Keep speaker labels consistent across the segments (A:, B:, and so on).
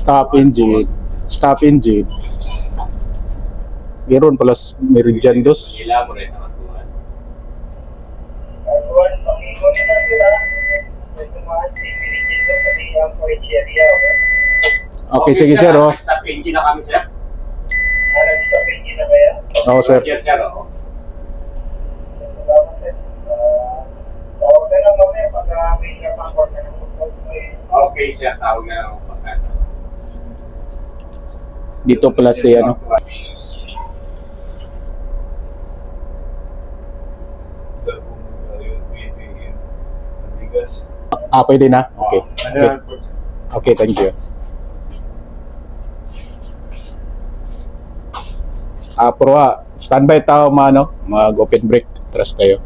A: Stop engine. Stop engine. Meron plus Meridian dos.
B: Gila mo rin naman buwan.
A: Okay, sige sir, oh.
B: Stop engine na kami, sir.
A: Oo, sir.
B: Yes, sir, oh. Okay, sir. Tawag na lang ako pagkata.
A: Dito pala si ano. Pwede na? Okay. Okay. Okay, thank you. Pero standby tao mag-open brake. Trust tayo.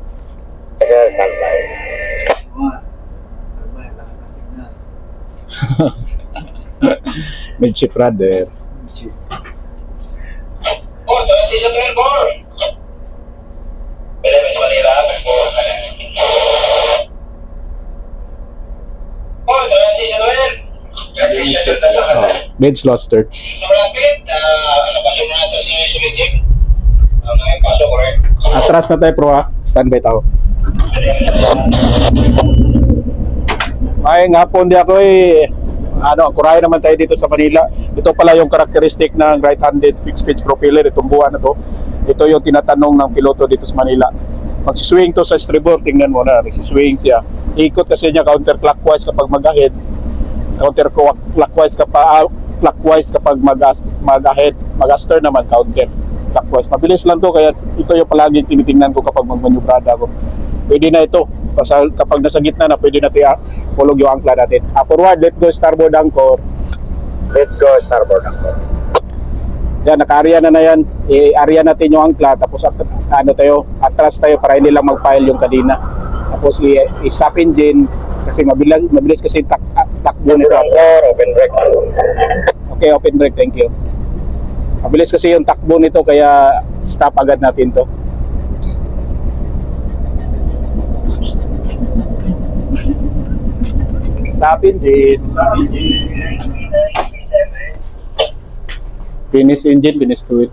A: Midship brother. Bench Luster. Atras na tayo, pro. Standby tao. Ay nga po, hindi ako kuray naman tayo dito sa Manila. Ito pala yung karakteristik ng right-handed fixed pitch propeller, itong buwan na to. Ito yung tinatanong ng piloto dito sa Manila. Magsiswing to sa estribor, tingnan mo na, nagsiswing siya. Ikot kasi niya counterclockwise kapag mag-ahead, counterclockwise kapag mag-ahead, mag-astern naman counterclockwise. Mabilis lang to, kaya ito yung palaging tinitingnan ko kapag magmanyubrada ako. Pwede na ito. Kapag nasa gitna na, pwede na ito hulog yung angkla natin. Forward, let go starboard anchor.
C: Let's go, starboard anchor.
A: Yan, naka-area na yan. I-area natin yung angkla, tapos atras tayo para hindi lang mag-pile yung kadina. Tapos i-stop engine, kasi mabilis kasi takbo nito.
C: Open brake.
A: Okay, open brake, thank you. Mabilis kasi yung takbo nito, kaya stop agad natin to. Stop engine. Finish engine, finish to it.